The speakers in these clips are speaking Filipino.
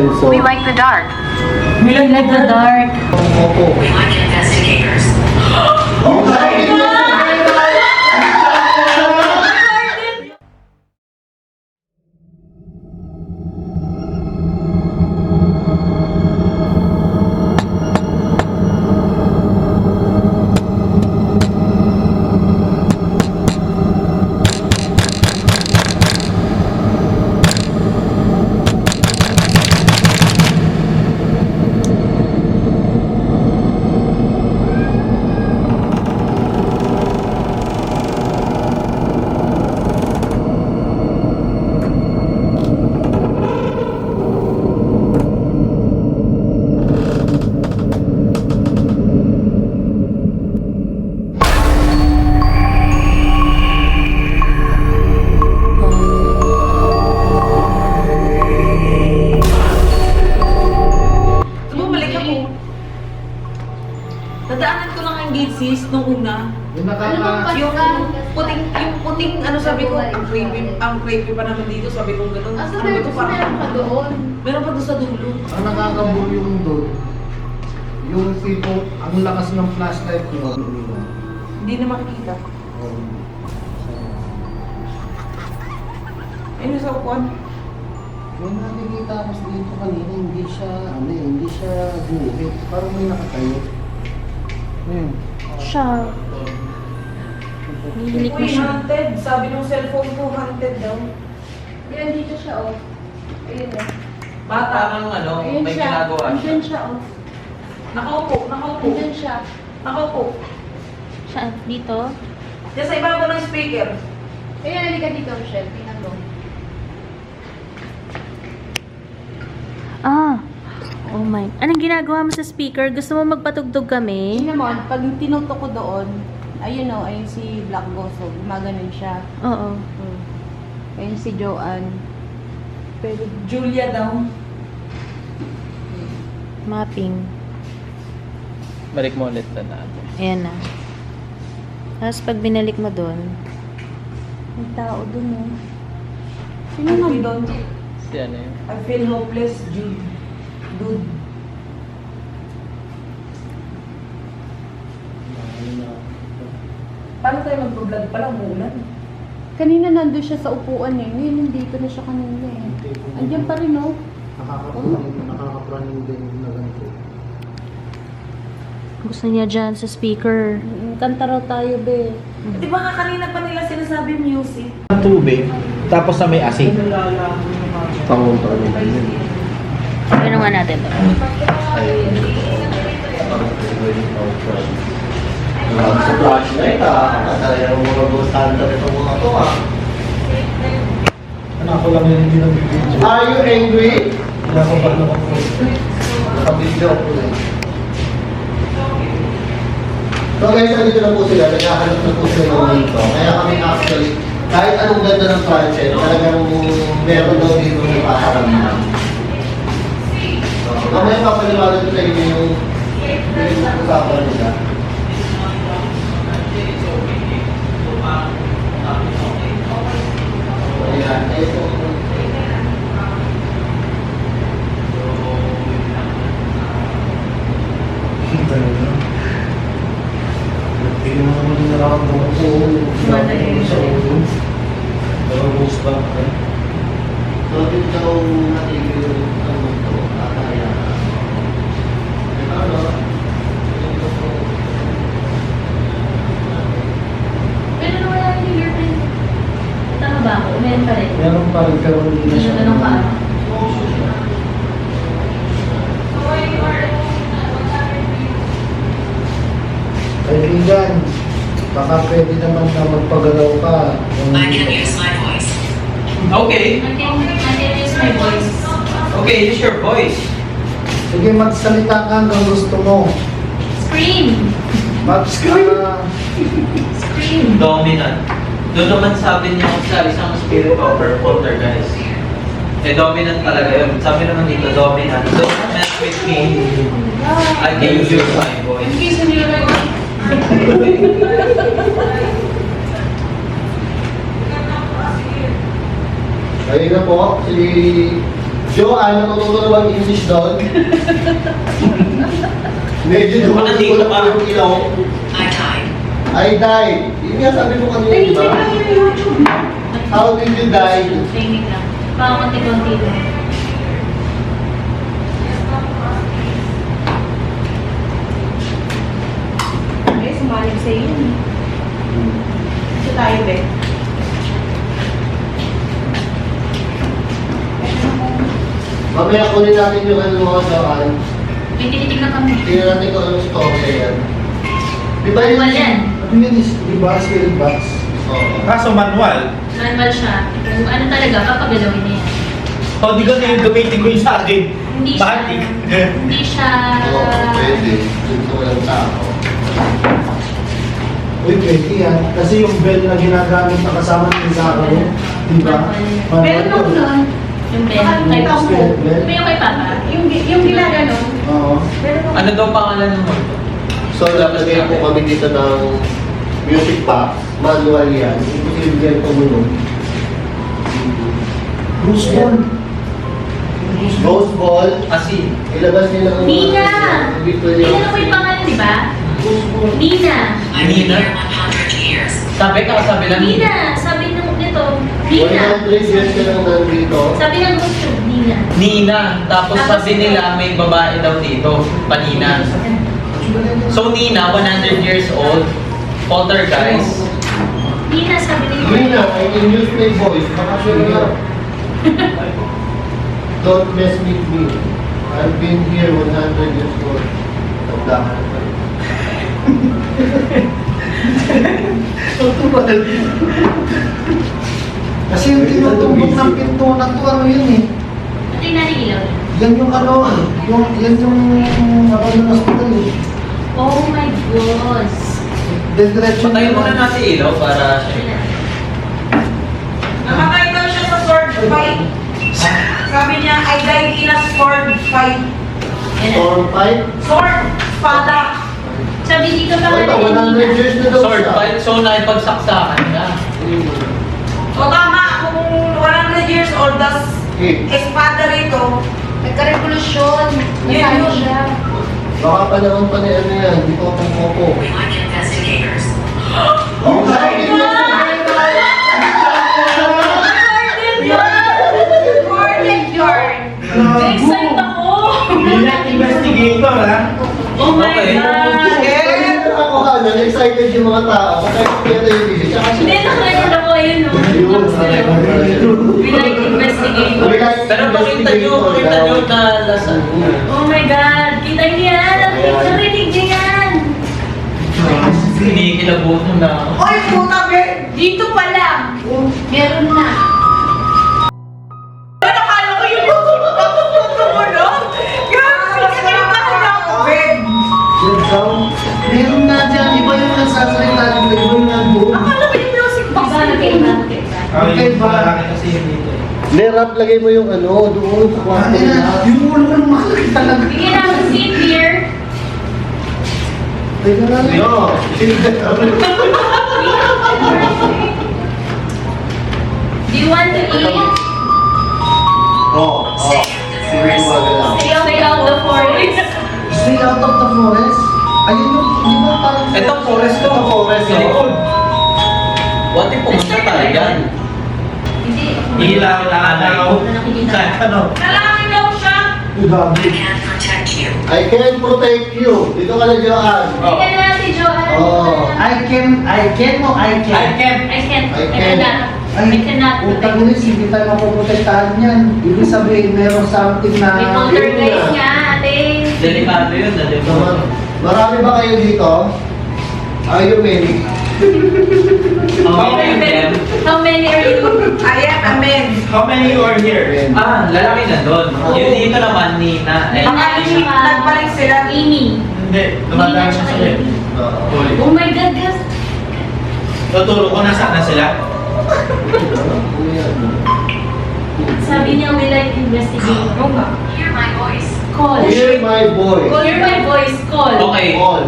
Celso. We like the dark. We like the dark. Opo. We like investigators. Nadaanan ko lang ang gate sis nung una. Yung Yung puting ano sabi ko, ang creepy pa naman dito, sabi ko gano'n. Asa Sabi ko meron pa doon? Meron pa doon sa dulo. ang nakakabur yung doon, yung tipo, ang lakas ng flashlight nyo. Hindi na makikita. Ayun sa upuan. Yung nakikita ko dito kanina, hindi siya guhit. Parang may nakatayo. Siya. Nihilik na Uy, siya. haunted. Sabi nung cellphone ko, haunted daw. Yan, dito siya, oh. Ayun na. Bata. Parang ano, Ayun may siya. ginagawa siya. Andyan siya, oh. Nakaupo. Andyan siya. Nakaupo. Siya, dito. Diyan sa ibabaw ng speaker. Ayun, halika dito, Michelle. Tingnan mo. Oh my. Anong ginagawa mo sa speaker? Gusto mo magpatugtog kami? Tingnan mo, pag tinutok ko doon, ayun, oh, ayun si Black Ghost, oh. Gumaganon siya. Oo. Ayun si Joanne. Pero Julia daw. Mapping. Balik mo ulit na natin. Ayan na. Tapos pag binalik mo doon, May tao doon, oh. Sino I nga feel, doon? Si ano yun? I feel hopeless, Jude. Dude. Paano tayo mag-vlog pala? Umuulan. Kanina nandun siya sa upuan eh. Ngayon nandito na siya kanina eh. Andiyan pa rin, oh. Nakakapraning din na ganito. gusto niya dyan sa speaker. Kanta raw tayo, be. Di ba nga kanina pa nila sinasabi music? Tubig, tapos na may asin. Pangunta nila yun. Ano nga natin to? Sa flashlight, talagang mga gustahan na ito mga to, Ano ako lang yung hindi nag-video. Are you angry? Hindi ako ba nakapag-video ako lang. So guys, nandito na po sila. Naghahanap na po sila ng dito. Kaya kami actually, kahit anong ganda ng project, talagang meron daw dito may pasaramdaman. So, mamaya papaliwanag ko sa inyo yung usapan nila. Ayan, ito. Hindi mo naman yung nararamdaman ko. Mana eh. Sa ulo. Pero gusto ba? So, dito daw natigil ang mundo. Kaya. Ano? Pero nawala yung fingerprint. Tama ba ako? Meron pa rin. Meron pa rin pero hindi na siya. Tanong ka. Kaibigan, baka pwede naman na magpagalaw ka. I can use my voice. Okay, I can use my voice. okay, use your voice. Sige, magsalita ka hanggang gusto mo. Scream! Scream! Dominant. Doon naman sabi niya sa isang spirit of poltergeist. Eh, dominant talaga yun. Sabi naman dito, dominant. Don't mess with me. I can use my voice. In case hindi like, Ayun na po, si Joanne, natutunan mo ang English doon? Medyo Baka dito dumagulat pa. po yung ilaw. I died. I died. Yun nga sabi mo kanina, di ba? How did you die? Training lang. Pakunti-kunti lang. Eh, sumalig sa iyo. Ito tayo, be. Mamaya kunin natin yung ano mo, Joanne. May tinitignan kami. Tingnan natin kung anong story yan. Di ba yun? Manual yan. Ano yun is, di ba, spirit box? Oo. Kaso manual. Manual siya. Kung ano talaga, papagalawin niya yan. O, di ko na yung gamitin ko yung sa akin. Hindi siya, Bahatik. hindi siya, Oo, pwede. Dito walang tao. Uy, pwede yan. Kasi yung bell na ginagamit na kasama ng Zara mo, di ba? Manual. Pero nung nun, yung pen, kay Nakalimutan Papa. mo. Ito yung kay Papa. yung ginaganon, Oo. pero nung Ano daw pangalan ng multo? So, lalagay po kami dito ng music box. Manual yan. Imposible yan tumulong. Bruce Ball. Rose ball. Kasi, Ilabas nila ang Nina! Victoria. Nina na po yung pangalan, di ba? Nina. I've been here 100 years. sabi ka kasabi lang. Nina. Sabi nito. Nina. 100 years ka lang nandito. Sabi ng gusto, Nina. Nina. Tapos Tapos sabi nila may babae daw dito. Panina. So Nina, 100 years old. Poltergeist. Nina, sabi nito. Nina, I can use my voice. Baka siya na. Don't mess with me. I've been here 100 years old. Tanda. Kasi yung tinutumbok ng pinto na to, ano yun eh. Ito yung nanigilaw. Yan yung ano, yan yung ano ng hospital eh. Oh my gosh. Diretso Patayin muna natin ilaw para siya. namatay daw siya sa sword fight. Sabi niya, I died in a sword fight. Yan na. Storm fight. Sword, espada. Sabi dito pa Ito, nga 100 years na daw Sword siya. fight. So naipagsaksaan na. So tama, kung 100 years old, das Okay. espada rito, Nagka-revolusyon. Yun, Nasali yun. siya. Baka pa naman pa ni ano yan. Di ko kung popo. We like investigators. Oh, my recorded yarn. Excited ako! Bilang investigator, ha? Oh my Okay. God! Nakakakuha na, excited yung mga tao. Kasi kaya tayo video. Tsaka siya. Hindi, nakarecord ako yun, no? Ayun, We like investigators. Pero pakita nyo na lasan. Oh my God! Kita niyo yan! Narinig niyo yan! Kinikilabutan na ako. Oy, puta, Ben! Dito pa lang! Meron na. Nakala ko yung puto mo, no? Grabe, kinakabahan ako, Ben! Yan daw. Meron nga dyan, iba yung nagsasalita dito, iba yung nagbuo. Akala ko yung music box. Diba, nagkaiba? Okay ba? Malaki kasi yun dito. Lerap, lagay mo yung ano, doon sa kwarto Ano nila. na, yung ulo ko nung malaki talaga. Bigyan namin seat here. Teka lang. No. Do you want to eat? Oh, oh. Sige, gumagalaw. Stay out the forest. Stay out of the forest. Ayun yung, di ba parang... Ito, forest to. Ito, forest, Sa oh. likod. What if pumunta tayo dyan? Hindi. Ilaw na alaw. Sa ano? Nalangin daw siya. Gabi. I can protect you. I can protect you. Dito ka na, Joanne. Bigyan na natin, Joanne. Oh. I can mo, I can. I can't. I I can. cannot. I cannot. Utang ulit, hindi tayo mapuprotektahan yan. Ibig sabihin, meron something na... May poltergeist nga, ate. Delikado yun, Naman, delikado. marami ba kayo dito? Are you many? How many of them? How many are you? Ayan, amen. How many you are here? Ah, lalaki na doon. Yung dito naman, Nina. Eh, Baka Nina. nagbalik sila. Amy. Hindi, dumadaan siya sila. Oo. Oh my God, guys. Tuturo ko na sana sila. Sabi niya, we like investigate. Oo nga. Hear my voice. Call. Hear my voice. Hear my voice, call. Okay. All.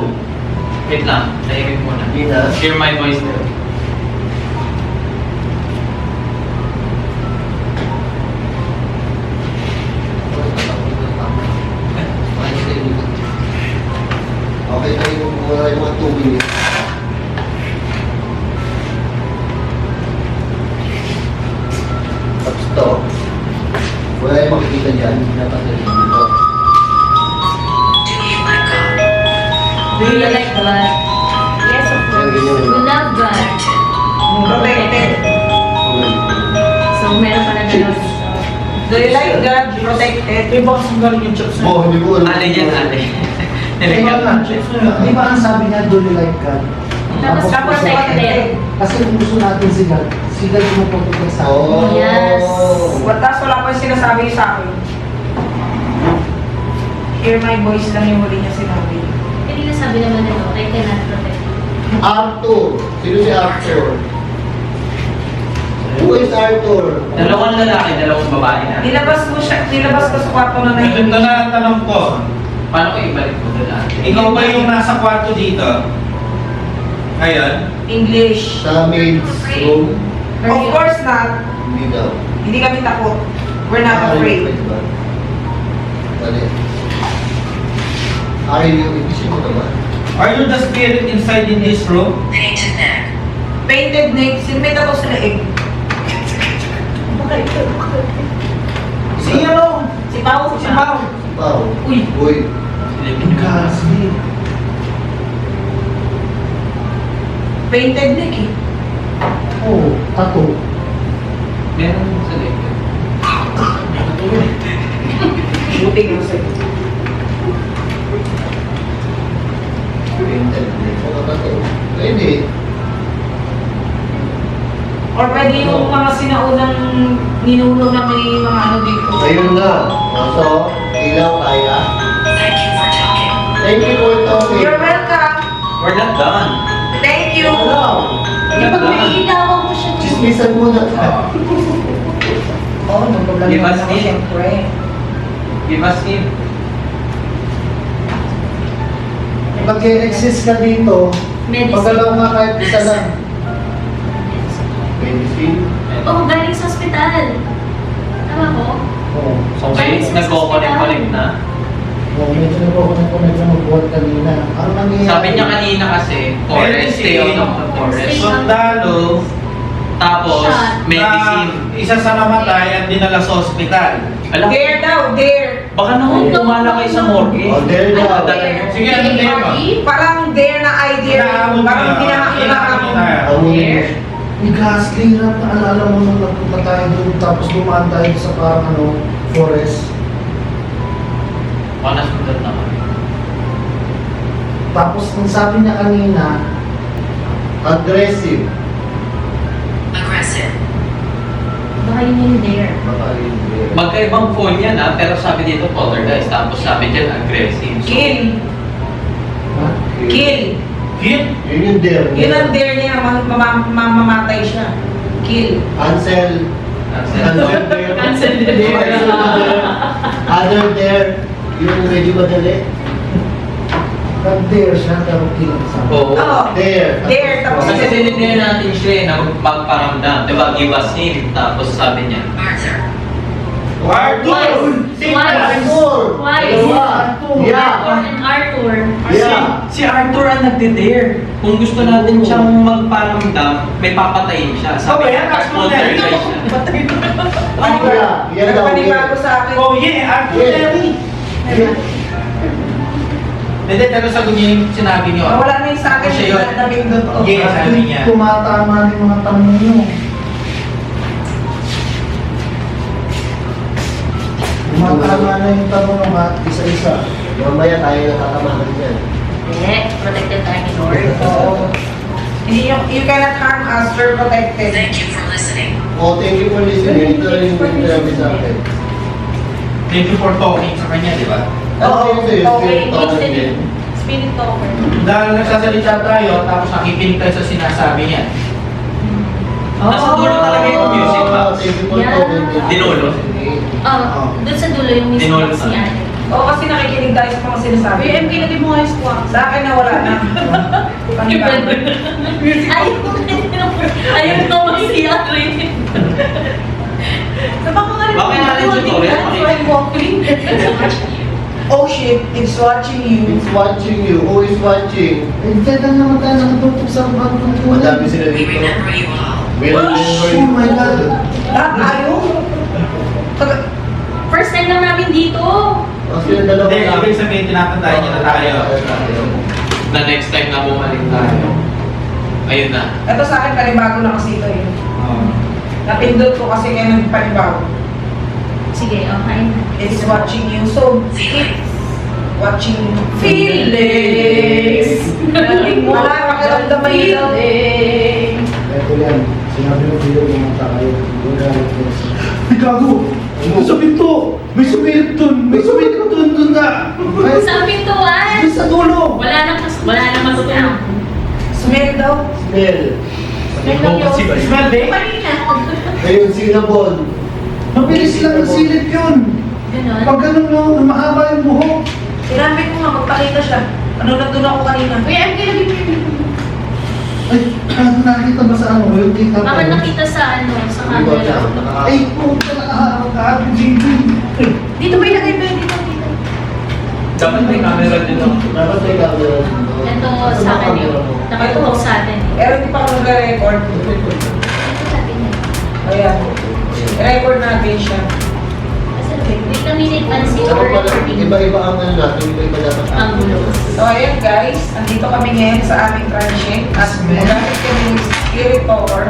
Wait lang. Tahimik muna. Nina. Hear my voice daw. Okay, tayo yung muna yung mga 2 minutes. Tapos to, wala yung makikita dyan, napasalit dito. Do you like God? Do you like God? Yes, of course. We love God. Protected. So, meron pala ganun. Do you like God? Protected. Eh, baka saan galing yung chips na yun? Oh, hindi ko alam. Ale yan, ale. Di ba, di ba ang sabi niya, do you like God? Tapos protected. Kasi kung gusto natin si God pumupunta sa atin. Oh. Yes. Tapos wala ko yung sinasabi sa akin. Hear my voice lang yung huli niya sinabi. Hindi na sabi naman nito, I cannot protect you. Arthur. Sino si Arthur? Who is Arthur? Dalawang lalaki, dalawang babae na. Nilabas ko sa kwarto na Ito na ang tanong ko. Paano ko ibalik mo doon ate? Ikaw ba yung nasa kwarto dito? Ngayon? English. Sa maid's room? Of course not. Hindi daw. Hindi kami takot. We're not afraid. Bali. Are you, isip mo naman? Are you the spirit inside in this room? Painted neck. Painted neck. Sino may tato sa leeg? Si ano? Si Pao. Si Pao. Pao. Uy. Uy. Kasi, Painted neck eh. oh, tattoo. Meron sa likod. Buti ko sa'yo. Painted. Pwede. Or pwede yung mga sinaunang ninuno na may mga ano dito. Ayun na. So, ilaw kaya. Thank you for talking. Thank you for talking. You're welcome. We're not done. Thank you. Hello. Di ba naiilawan mo siya dito? Chismisan mo na. Oo, nagpablang Give us naman ako hint. siyempre. Give us him. Mag-exist ka dito, Medicine. magalaw nga kahit isa lang. Medicine. Oh, galing sa ospital. Tama ko? Oh, Okay, nagko-connect na. oh medyo nagpapakonect na mag-board kanina. Ano nangyayari? Sabi niya kanina kasi, forest, stay out of the forest. Sundalo Tapos, Shot. medicine. na isa sa namatay at dinala sa ospital. Alam, Dare daw, dare. baka naman lumalaki sa morgue. Oh, there you go. Sige, ano din mo? Parang dare na idea. Inaamon Parang na. hinahamon Inaamon na. Amunin mo. May ghastly na naalala mo nung nagpunta tayo doon tapos dumaan tayo sa parang forest. Baka nasundan na kami. Tapos ang sabi niya kanina, Aggressive. Aggressive. Baka yun yung dare. Baka yun, there. Magkaibang phone yan ha, pero sabi dito poltergeist, tapos sabi dyan aggressive. So, Kill. ha? Kill. Hit? Yun yung there. Yun ang dare niya. Mamamatay siya. Kill. Ansel. Ansel there. Ansel the Okay, dare. so there. Other there. Yung medyo madali. Nag-dare siya pero kill sa Oo. Oo. There. There, tapos Kasi dinidare natin siya na magparamdam. Diba, give us him. Tapos sabi niya, Arthur. Arthur! Twice. Arthur. Twice. Dalawa. Arthur Yeah. and Arthur. Yeah. si Arthur ang nagdidare. Kung gusto natin siyang magparamdam, may papatayin siya. Oh, Sabi yan, niya, tapos poltergeist siya. Ano kaya? Yan daw. Nagpanibago sa akin. Oh yeah, Arthur Yeah. Terry! Yeah. Hindi, pero sagot niya yung sinabi niyo. Wala na yung sa akin. Siya yun. Nabindot ko. Yeah, sabi niya. Tumatama na yung mga tanong nyo. Tumatama na yung tanong ng mga isa-isa. Mamaya tayo natatamahan dyan. Eh, protected tayo ni Lord. Oo. Hindi you cannot harm us. We're protected. Thank you for listening. Oh, thank you for listening. Ito rin yung sinabi sa akin. Thank you for talking sa kanya, di ba? Oo, Okay. okay. Spirit talker. Dahil nagsasalita tayo, tapos nakikinig tayo sa sinasabi niya. Nasa dulo talaga yung music box. Thank you for Yeah. talking. Dinulo. Oh, doon sa dulo yung music Tinulog box na. niya. Oo, kasi nakikinig tayo sa mga sinasabi. UMK na din mo nga yung squawk. Sa akin na wala na. Ayaw ko mag-siya rin. Sa baka nga rin Bakit natin tutorial? I'm walking. Oh shit, it's watching you. It's watching you. Who is watching? Eh, dyan lang naman tayo nakatutok sa bagong kulay. Madami sila We dito. remember you all. We remember Oh my you. God. Ayaw? First time lang namin dito. Ang sila dalawa Hindi, na. ibig sabihin, tinatantayan niya na tayo. Na next time na bumalik tayo. Ayun na. Ito sa akin, panibago na kasi ito eh. Oo. Napindot ko kasi kaya nagpanibago. Sige, okay. It's watching you. So, Feelings. watching feelings. Wala, pakiramdaman yun lang. Ito yan. Sinabi ng video yung mga tayo. Ay, gago! May sumit to! May sumit dun! May sumit dun na! Ay, Sa pintuan! dun sa dulo! Wala nang masusunod. Smell daw. Smell. Smell day? Ayun, cinnamon. Mabilis lang ang silip yun! Ganon. Pag ganun no, mahaba yung buhok. Sinabi ko nga, magpakita siya. Ano nandun ako kanina? Uy, I'm gonna be Ay, nakita ba sa ano? Yung kita ko. Baka nakita sa ano, sa camera. Ay, puta nakaharap ka, JJ. Dito ba ilagay mo yun? Dito, dito. Dapat may camera din ako. Dapat may camera. Ito sa akin yun. Nakatuhok sa atin. Pero hindi pa ako nag-record. Ito sa atin yun. Ayan. Record natin siya. Kasi wait a minute, pansin Dapat or pala, recording. iba-iba ang ano natin, iba-iba dapat. Ang gulo. So ayan guys, andito kami ngayon sa aming transit at magamit kami ng spirit power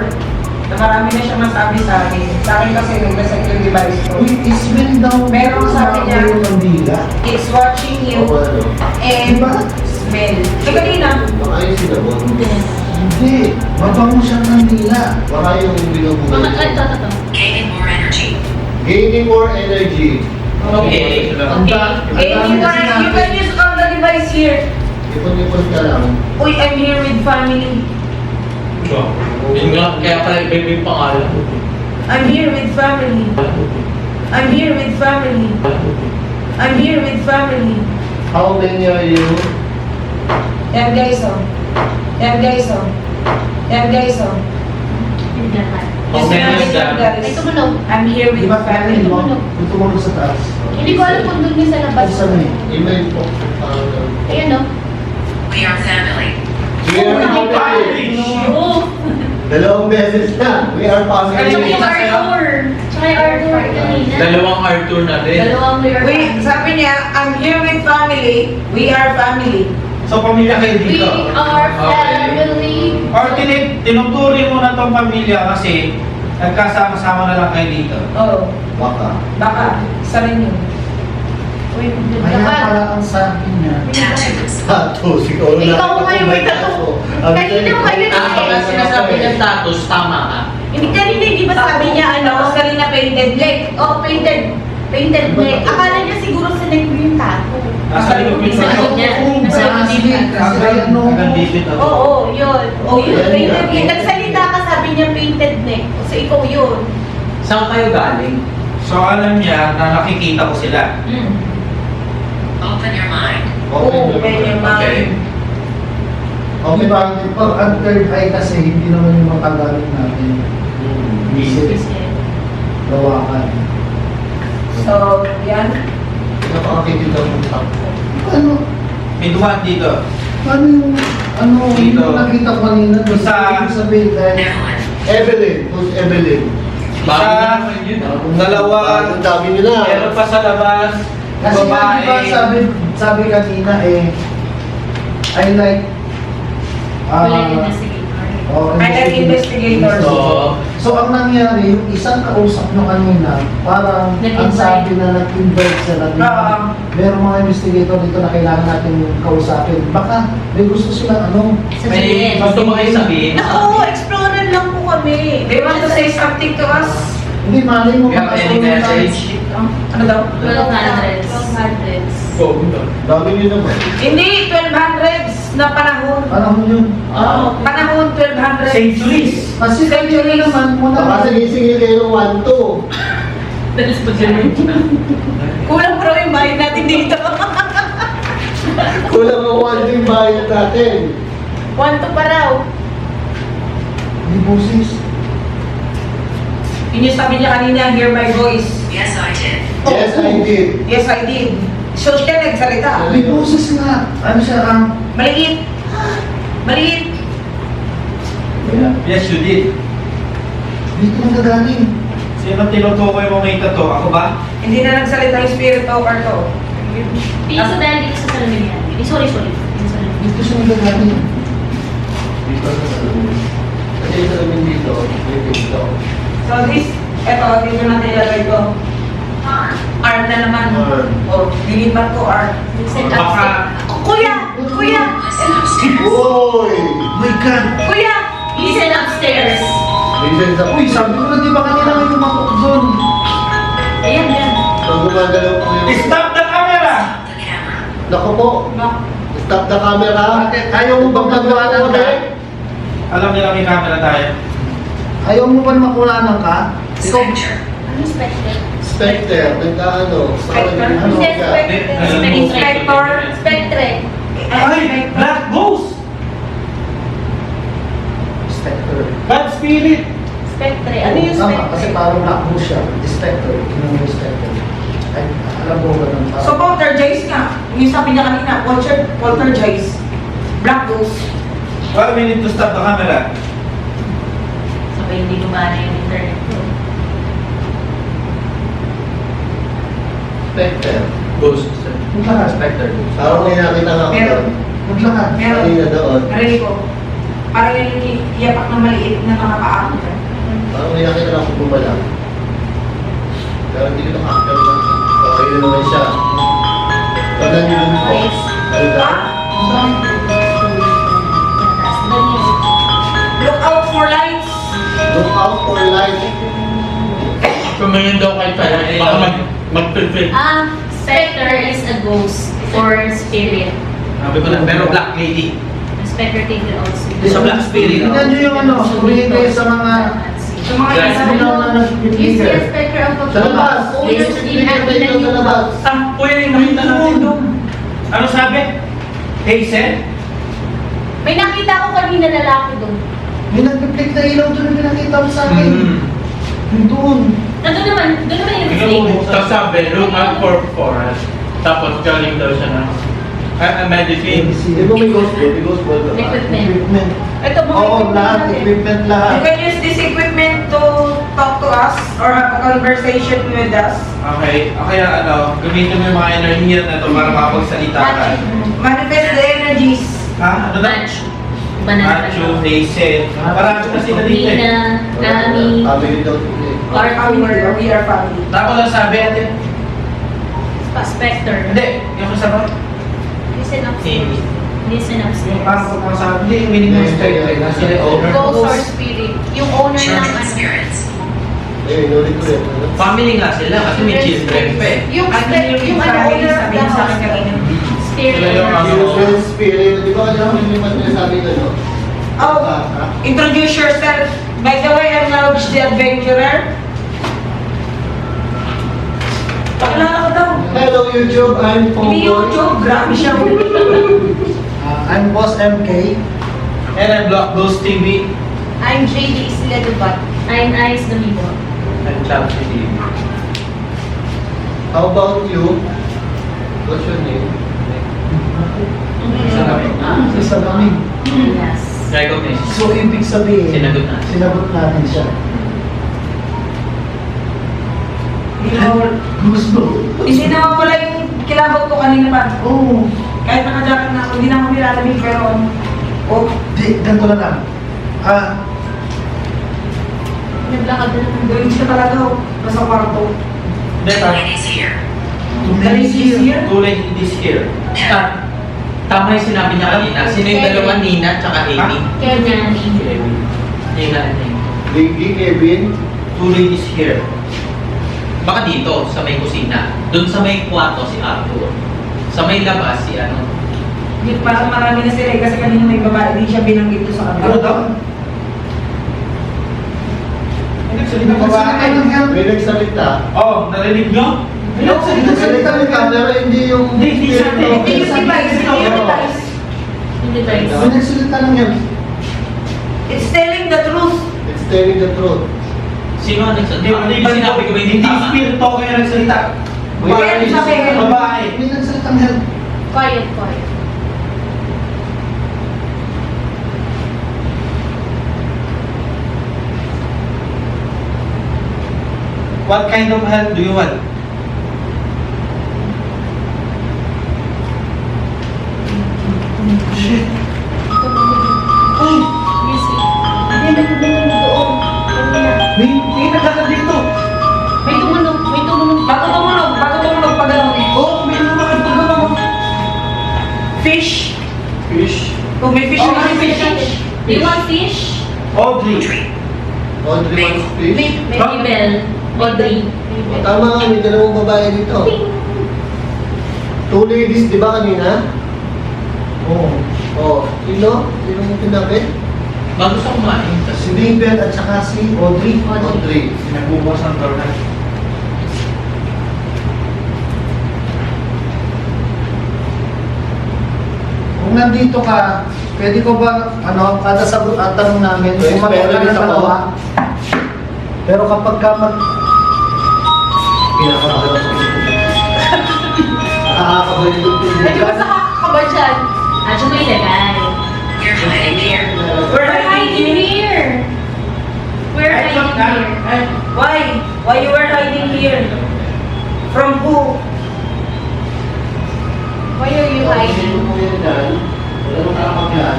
na marami na siya masabi sa akin. Sa akin kasi nag-reset yung device ko. Uy, ismell daw. Meron sabi niya. Yung kandila. It's watching you Ako ano? and Diba? smell. Eh kanina, Baka yung cinnamon. Hindi. Mabango siyang kandila. Baka yung binubuhay. Ito. Gaining more energy. Gaining more energy. Okay. Okay. you can use all the device here. Ipon-ipon ka lang. Uy, I'm here with family. Yun nga, kaya pala iba yung pangalan. I'm here with family. I'm here with family. I'm here with family. How many are you? Yan guys, oh. Yan guys, oh. Yan guys, oh. How many is that? Ay, tumunog. I'm here with Di ba family family. mo? Kung tumulog sa taas. Hindi ko alam kung doon niya sa labas. Ay, saan eh? Email po. Ayan no? We are family. We are family. Oo. Dalawang beses na. We are Tsaka family. yung Arthur. Tsaka yung Arthur kanina. Dalawang Arthur na din. Dalawang we are Wait, sabi niya, I'm here with family. We are family. So, pamilya kayo We dito. are family. Or tinuturing mo na tong pamilya kasi nagkasama-sama na lang kayo dito. Oh, Baka. baka. Isa rin yun. Uy, Kaya pala ang sabi niya. Tattoos. Tattoo. Siguro na. Ikaw ngayon may tattoo. Kanina pa yun Ah, pag sinasabi ng status, tama ka. Hindi kanina, di ba sabi niya Tapos ano? kanina painted leg. Oh, painted. Painted neck. Akala niya siguro sa neck mo yung tattoo. Nasa likod yung Sa likod niya. Nasa likod niya. Kasi ano, Hanggang dito ito. Oo, yun. Oh, yun. Yan, Painted yan. neck. Nagsalita ka, sabi niya painted neck. So, ikaw yun. Saan kayo galing? So, alam niya na nakikita ko sila. Open your mind. Oo, medyo Okay. okay ba? Pag ang third eye kasi, hindi naman yung makagamit natin. Isip, gawakan. So, yan. Napakakitid ang utak. Ano? May dumaan dito. Ano yung, ano, Dito. yung nakita ko kanina? Sa- sabihin dahil, Evelyn. Evelyn. Who's Evelyn? Bago Sa- naman yun. Dalawa. Ang dami nila. Meron pa sa labas. kasi nga, di ba, Babae. sabi kanina eh, I like, Wala yung investigator. oh, I like investigators. So, ang nangyari, yung isang kausap nyo kanina, parang ang Nag-invite. sabi na nag-invite sila dito. Oo. Merong mga investigator dito na kailangan natin kausapin. Baka may gusto silang ano, Sasabihin. Gusto mo kayo sabihin? Naku, explorer lang po kami. They want to say something to us. hindi malay mo You have any message? Ano daw? 1200s. 1200s. Dami nyo naman. Hindi, 1200s na panahon. Panahon yun. Oo, panahon 1200s. Centuries. Kasi kanina naman, muna Baka sinisingil kayo ng 1-2. Dalas pa dyan. Kulang pa raw yung bayad natin dito. Kulang ang 1 yung bayad natin. 1 to pa raw. Hindi busis. Yun yung sabi niya kanina, hear my voice. Yes, I did. Yes, I did. Yes, I did. So siya nagsalita. May boses nga. Ano siya, Maliit. Maliit. Yes, you did. dito nang gagaling. Sino tinutukoy mo may tato? Ako ba? Hindi na nagsalita yung spirit over to. Piso dahil dito sa salamin yan. Sorry. Dito sa salamin. Dito siya nang gagaling. Dito sa salamin. Kasi yung salamin dito, may dito. So this, dito natin ilagay ko. Art na naman. Art. O, lilipat ko art. Baka... Kuya! Kuya! Uy! My God! Kuya! Listen upstairs. Minsan sa... Uy, sabi ko na di ba kanina may kumakot doon? Ayan. Pag gumagalaw po yung... Stop the camera! The camera. Naku po! Stop the camera! Bakit? Ayaw mo bang magkulanan ka? Alam nila may camera tayo. Ayaw mo ba na makulanan ka? Spectre. Ano spectre? Spectre, nagkaano? Spectre? Ano Hindi, ka? Inspector! Spectre. Ay! Black Ghost! Spectre. Bad Spirit! Spectre. Ano yung Tama, spectre? kasi parang black hole siya. Spectre. Kinong yung Spectre. Ay, alam mo ba ng So, poltergeist nga. Yung sabi niya kanina, poltergeist. Black ghost. Well, we need to stop the camera. Sabay hindi gumana yung internet ko. Spectre. Ghost. Maglakad. Spectre. Parang may nakita nga ako Meron. doon. Maglakad. Meron. Kanina doon. Narinig ko. Parang yung iyapak na maliit na nakakaakot. Parang may nakita lang ako bumala. Pero hindi ko na-actor lang. Okay na naman siya. Pag nandito po. Yes. Ganda. Look out for lights. Look out for light. Kumain daw kayo tayo. Baka mag-perfect. Spectre is a ghost or spirit. Sabi ko na, pero Black Lady. Spectre can also be Sa Black Spirit. Tingnan nyo yung ano, kumihintay kayo sa mga... Sa mga Guys, sabi Ano ko, na nag-speaker? spectre of a Sa labas. Owners din Sa labas. Ah, kuya yung nakita natin doon. Ano sabi? Hazel? May nakita ko kanina lalaki doon. May nag-reflect na ilaw doon na pinakita mo sa akin. Mm. Yung doon. Doon naman yung Ikaw mistake. mo. Tapos sabi, look out for forest. Tapos galing daw siya ng medicine. Di ba may ghost ball? May ghost ball ka ba? Equipment. Equipment. ito mga Oo, equipment lahat. natin. Equipment You lahat. can use this equipment to talk to us or have a conversation with us. Okay, kaya ano, gamitin mo yung mga enerhiya na ito para makapagsalita ka. Manifest the energies. Ha? Ano na? Match. Banana. Macho, Hazel. Marami na sila dito eh. Nina, Nami, Family daw. Our family, we are family. Tapos lang sabi ate. Spectre. Hindi, yung kasama. Listen upstairs. Listen upstairs. Parang kung mga sabi, hindi, meaning ng spectre na sila owner. Ghost or spirit. Yung owner ng Children spirits. Eh, inulit ko rin. Family nga sila kasi may children pa eh. Yung yung ano, owner of sabi the niya sa akin house. kanina. spirit. Sila yung ano. Children spirit. Di ba kanya may lipat na sabi doon, no? Oh, introduce yourself. By the way, I'm Nalj the Adventurer. Pakilala ko daw. Hello YouTube, I'm Hindi Pongboy. YouTube, grabe siya. I'm Boss MK. And I'm Black Ghost TV. I'm JD Isla Dubat. I'm Ice Domingo. And Chelsea TV. How about you? What's your name? Isa kami. Isa kami. Yes. Recognition. So, ibig sabihin, Sinagot natin. sinagot natin siya. Gusto. Hindi naman pala yung kilabot ko kanina pa. Oo. Kahit naka-jacket na ako, hindi na ako nilalamig pero oh, Di, ganito na lang. Naglakad na naman. doon siya talaga oh, nasa kwarto. Hindi, It is here. Galing here. too late it is here. Tama yung sinabi niya kanina. Sino yung dalawa? Nina tsaka Amy? Kaya Nani. Nina and Amy. Biggie, Kevin. Too late is here. Baka dito, sa may kusina. Doon sa may kwarto si Arthur. Sa may labas si ano. Di, parang marami na sila eh, kasi kanina may babae din siya binanggit ko sa Ano kanila. daw? May nagsalita pa ba? May nagsalita. Oh, narinig nyo? May nagsalita ng camera, hindi yung... Hindi sa atin. Hindi yung device, hindi yung device. Hindi tayo. May nagsalita lang yan. It's telling the truth. It's telling the truth. Sino ang nagsalita? Ano yung sinabi ko ba hindi Hindi tama? spirito kayo nagsalita. Babae, sabi. Babae. May nagsalitang help. Quiet, quiet. What kind of help do you want? Shit. Music. Hindi, may tumunog doon. May nagkakad dito. May tumunog, may tumunog. Bago tumunog pa gano'n. Oh, may lumakad pa gano'n. Fish. Fish. Kung may fish, Oh, may may fish. Do you want fish? Audrey. Audrey wants fish. Mabel. Audrey. O, tama nga, may dalawang babae dito. Two ladies, di ba kanina? Oo. Oh, sino? Sino yung pinapit? Bago sa kumain. Si David at saka si Audrey. Audrey. Nagbubukas ng door na. Kung nandito ka, pwede ko ba, kada sagot at tanong namin, Pwede, sumagot ka pwede ng ako. dalawa. Pero kapag ka Pinakakabal sa Nakakabal yung Ay, di ba sa kakaba dyan? Ah, dyan may ilagay. You're hiding here. We're We're hiding here. We're hiding here. Why? Why you were hiding here? From who? Why are you hiding? Kung yan dyan, wala nang kakabyan.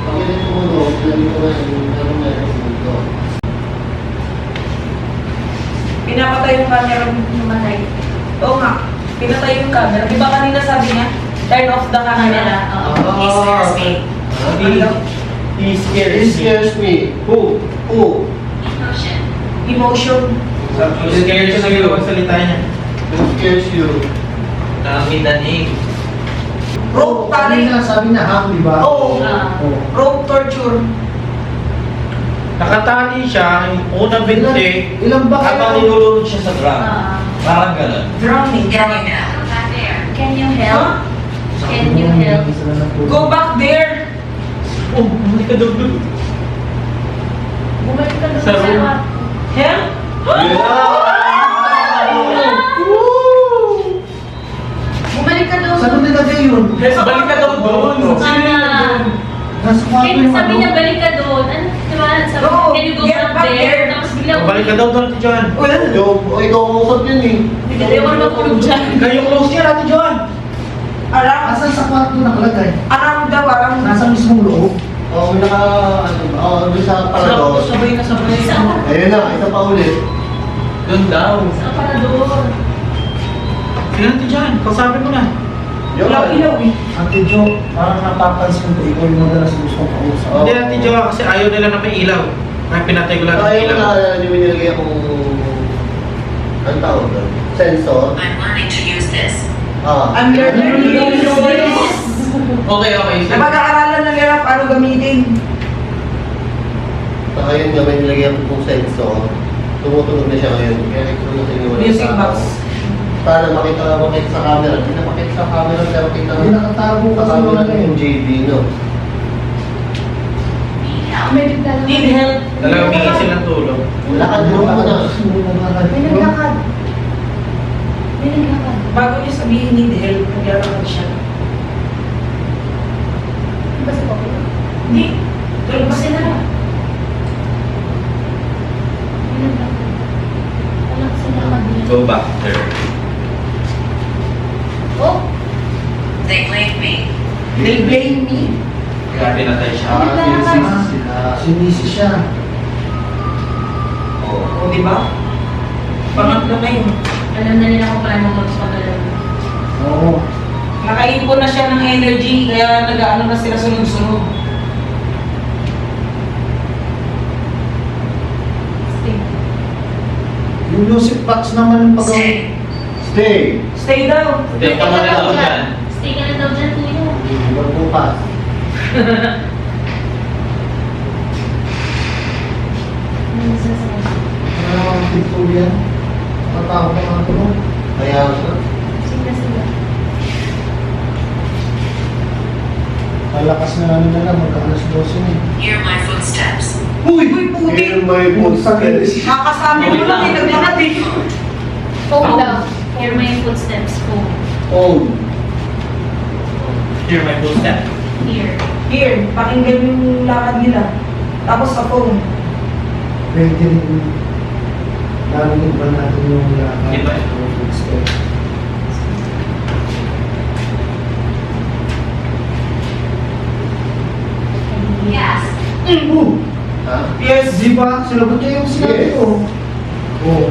Pag yan yung tumunog, nandito na yung meron dito. Pinapatay yung camera Namatay. Oo nga. Pinatay yung camera. Di ba kanina sabi niya, turn off the camera? Oo. He scares me. He It scares me. scares me. Who? Who? Emotion. Emotion. He scares you. Ang salita niya. Who scares you? Kami danig. Rope pare. kanina sabi niya hang, di ba? Oo. Ah. Oo. Rope torture. Nakatali siya, yung unang binte, Ilan ba habang kayo? nilulunod siya sa drum. Ah. Parang gano'n. Drowning. Can you help? Not there. Can you help? Can you help? Go back there. Oh, bumalik ka daw doon. Bumalik ka doon Sa sa room. kwarto. Help? Bumalik ka doon. Saan mo nilagay yun? Balik ka daw doon. Sana. Nasa kwarto Kaya yung sabi ano? niya, balik ka doon. Ano, di ba? Sabi No, can you go get back back there? there. Tapos bigla, Balik ka daw doon, Ate Joan. Ikaw ang usap yun eh. Hindi ka naman matulog dyan. Kayo close niya, Ate Joan. Around. Asan sa kwarto nakalagay? Around daw, around. Nasa mismong loob. Oo, may doon sa parador. Sabay na sabay. Saan? Ayun na, isa pa ulit. Doon daw. Sa aparador. Sige, Ate Joan, kausapin mo na. Ilaw eh. Ate Jo, parang napapansin ko, ikaw yung madalas gusto kong kausap. Oo. Hindi, Ate Joan, kasi ayaw nila na may ilaw. Ay, pinatay ko lang ng Kaya ko ilaw. naalala niyo, may nilagay akong... Anong tawag doon? Sensor. I'm learning to use this. I'm learning to use this. Okay, okay. Na mag-aaralan na nila paano gamitin. Saka yun nga, may nilagay akong sensor. Tumutunog na siya ngayon. Kaya ito na sa inyo. Music box. Para makita sa camera. Hindi na makita sa camera, pero kita Hindi nakatago sa kasi camera mga ng yung JV, no? Need help. May nagdala. Need help. Talagang humingi silang tulong. Wala ka din ako na. May naglakad. May naglakad. Bago niya sabihin need help, naglalakad siya. Di ba sa pocket? Hindi. Tulog kasi na. May naglakad. Wala kasi nakad niya. Go back there. Oh! They blame me. They blame me. Kaya pinatay siya. Sinisi siya. O, di ba? Pangatlo na yun. Alam na nila kung paano magpagalaw. Oo. Nakaipon na siya ng energy, kaya nag-ano na sila sunod-sunod. Stay. Yung music box naman yung pag- Stay. Stay! Stay daw. Stay ka muna daw dyan. Stay ka na daw dyan, kuya. Huwag bukas. Ano nasasabi? Ano ang pinto yan? Matawag ka mga tulong. Kaya nga. Sila sila. Palakas na namin na lang, magka-alas 12 na. Hear my footsteps. Uy, puti. Hear my footsteps. Kakasama mo lang, eh, naglakad eh. Phone daw. Hear my footsteps po. Oh. Hear my footstep. Here. Here, pakinggan yung lakad nila. Tapos sa phone. Pwede rin narinig ba natin yung lakad? Iba. Yung footsteps? Yes. Ha? Yes! Di ba? Sinagot niya yung sinabi Yes. ko. Oo.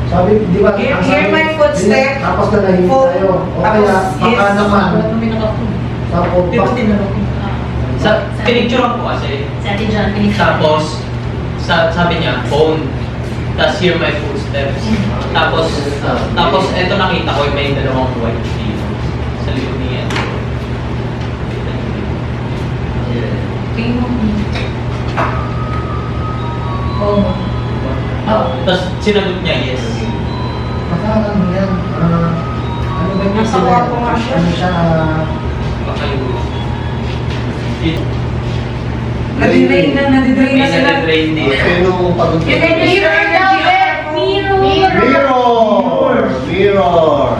Sabi, di ba? Hear- ang hear sabi- my footstep. Tapos nalahin Phone. tayo. O Tapos, kaya, baka yes. naman, sa compact. Sa, pinicturean ko kasi. Sa Ate John, pinicture. Tapos, sabi niya, phone. Tapos hear my footsteps. Tapos eto nakita ko, may dalawang white dito. Sa likod niya. Tingin mo. Oh. Tapos sinagot niya, yes. Baka ano yan? Ano ba yung Nasa sila- kwarto nga siya. Ano siya? Baka yung... Nadidrain na sila. Nadidrain din. Kasi nung pagod You can hear Mirror! Mirror!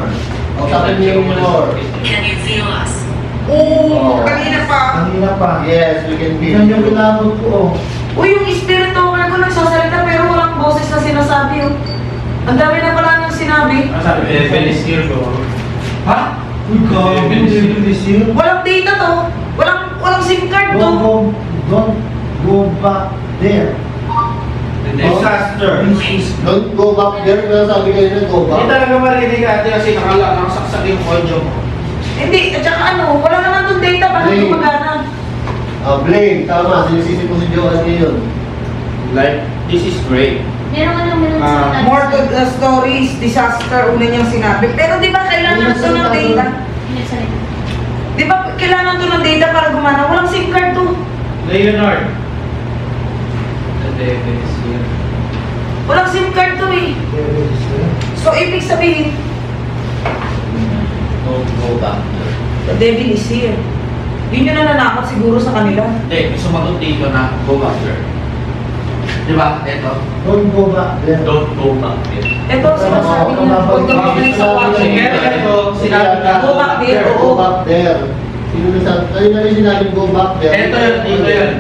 O, sabi niyo yung mirror. Can you feel us? Oo, kanina pa. Kanina pa. Yes, we can be. Yan yung kinamot ko. Uy, yung spirit talker ko nagsasalita pero walang boses na sinasabi. Oh. Ang dami na pala niyang sinabi. Ang sabi, Evelyn Sirgo. Ha? Uy, gabi. Bilis yun. Walang data to. Walang SIM card to. Don't go back there. Disaster. Don't go back there. Kaya sabi kayo na go Hindi back. talaga marinig ate kasi nakasaksak yung audio mo. Hindi, at saka ano, wala naman tong data. Bakit Blame. gumagana? Blame. Tama. Sinisisi ko si Johan ngayon. Like, this is great. Meron ka lang meron Ah, sa More to the stories, disaster, una niyang sinabi. Pero di ba kailangan to ng data? Di ba kailangan to ng data para gumana? Walang SIM card to. Leonard. The devil is here. Walang SIM card to eh. So, ibig sabihin, Don't go back. the devil is here. Yun yung nananakot siguro sa kanila. Hindi, may sumagot dito na go back there. Di ba? Ito. Don't go back there. Don't go back there. Ito, sinasabi niya, huwag kang makinig sa kwarto. Sige, ito, sinabi na Go back there, oo. Go back there. Sino na sabi? Kayo na rin sinabi go back there. Ito yun, dito yun.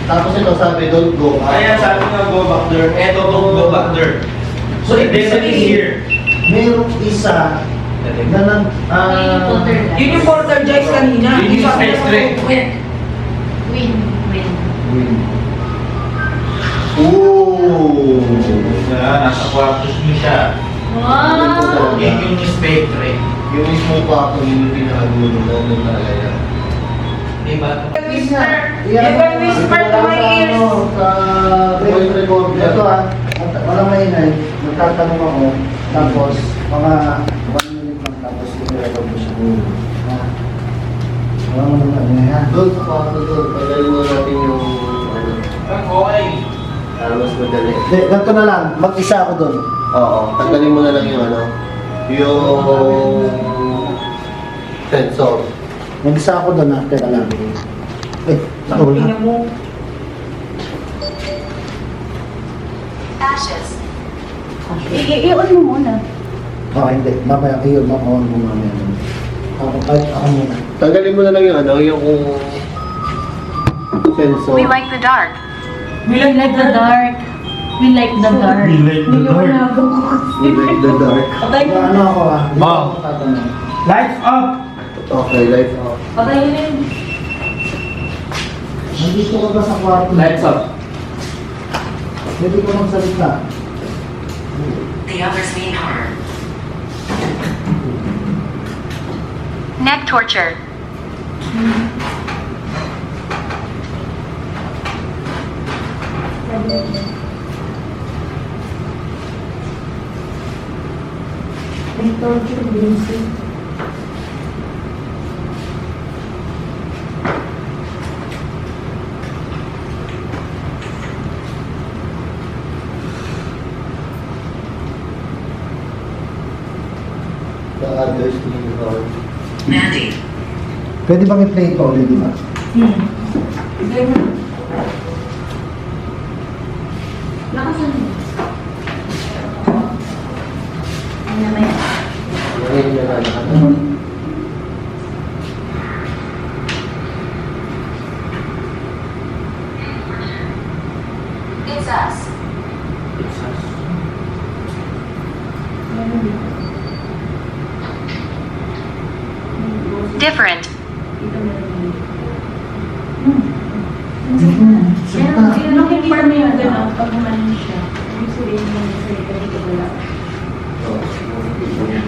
Tapos ito sabi don't go back. Kaya sabi nga go back there, ito don't go back there. So, the devil is here. Merong isa na nang... Yun yung poltergeist kanina. Yun yung sabi straight. niya, Win. Ooh. Nasa kwartos niyo siya. Wow! Yan yung spectre. Yung mismo kwarto yung pinakagulo mo nung talaga yan. Diba? Whisper. You can whisper to my ears. Sa voice recorder. Ito walang maingay. Magtatanong ako. Tapos, mga 1 minute lang tapos i-record mo siguro. Ha? Wala mo naman ano yan. Doon sa kwarto doon. Pagaling mo natin yung ano. Okay. Para mas madali. Hindi, ganito na lang. Mag-isa ako doon. Oo. Tanggalin mo na lang yung ano. Yung sensor. Mag-isa ako doon ha. Teka lang. Eh, wala. Tingnan mo. Ashes. I-on mo muna. Hindi. Mamaya kayo. Makawan mo mamaya. Ako kahit ako muna. Tanggalin mo na lang yung ano. Yung sensor. We like the dark. We like the dark. We like the dark. We like the dark. Patay mo. Ano ako ha? Dito Ma'am. ako tatanong. Lights up! Okay, light off. Patay mo na yun. Nandito ka ba sa kwarto? Lights up. Pwede ko magsalita. The others mean harm. Neck torture. May torture, Lindsay. The others need harm. Mandy. Pwede bang i-play ito ulit, di ba? Patay mo. Lakasan mo. ayaw niya na nakatawa. It's us. Different. Confirm mo yung gano'n pag umanin siya. Ibig sabihin mo yung salita dito wala.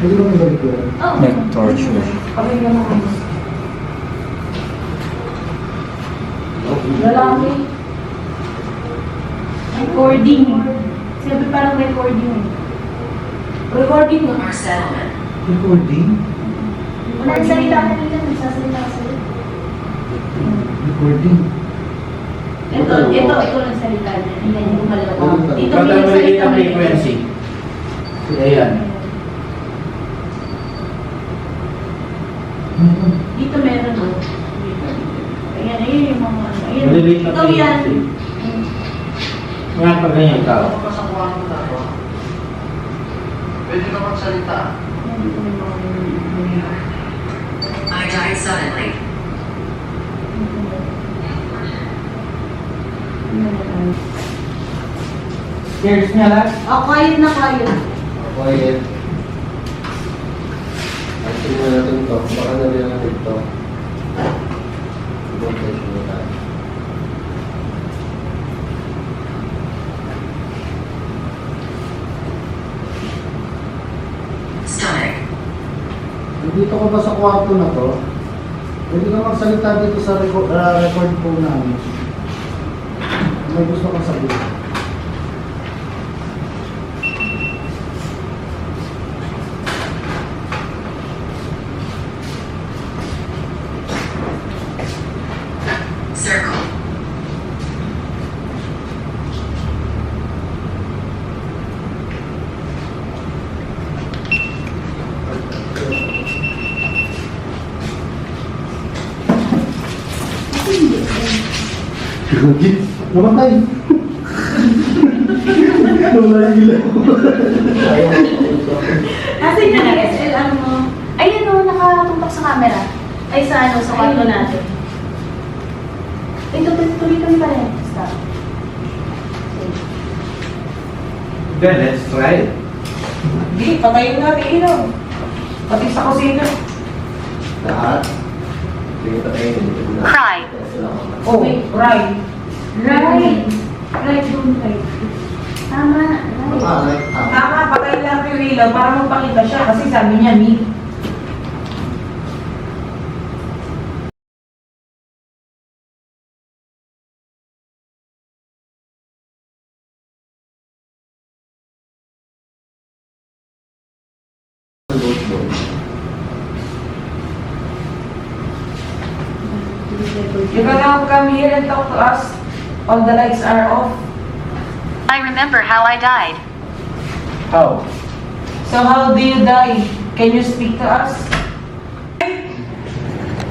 Pwede ba may balik yun? Oo. Nag-torture. Kami yung mga Lalaki. Recording. Sabi parang recording. Recording mo. Our settlement. Recording? Wala yung salita kanina. Nagsasalita ka sa'yo. Recording? Ito ang salita niya. Hindi niya gumalaw. Dito Pag may maliit salita ang mo. frequency. Ayan. Dito meron o. Ayan, ayun yung mga ano. Ayan. Maliliit na Ikaw yan. Mga pag ganyan tao. Pwede na magsalita. I died suddenly. Cheers niya lang. Quiet na quiet. Quiet. Ayusin mo natin ito. Baka nariyan natin ito. Ibang session mo tayo. Stomach. Nandito ka ba sa kwarto na to? Pwede ka magsalita dito sa record po namin. May gusto kang sabihin. Circle. Gagi, namatay. Nawala yung ilaw. Kasi na SLR mo. Ayun o, nakatumpok sa camera. Ay sa ano, sa kwarto natin. Ito, tuloy-tuloy pa rin. Stop. Then, let's try it. Hindi, patayin natin ilaw. Pati sa kusina. Lahat. Sige pa tayo. Cry. Oh, right. Right. Right, don't right. Tama. Right. Tama, patayin lang yung ilaw para magpakita siya kasi sabi niya, me. You can now come here and talk to us. All the lights are off. I remember how I died. How? So how do you die? Can you speak to us?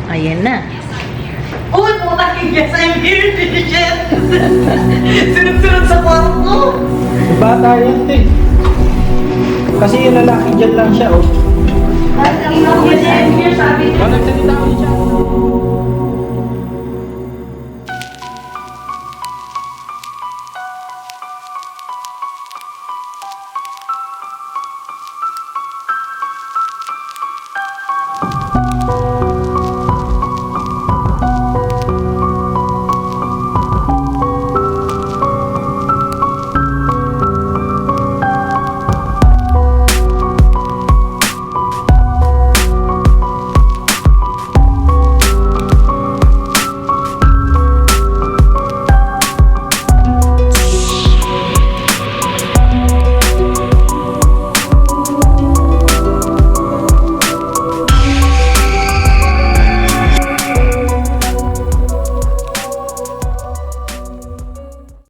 Ayan na. Uy, puta, yes, I'm here, shit! Sunod-sunod sa kwarto. Bata yan, eh. Kasi yung lalaki dyan lang siya, oh. Bakit ang ina mo yan?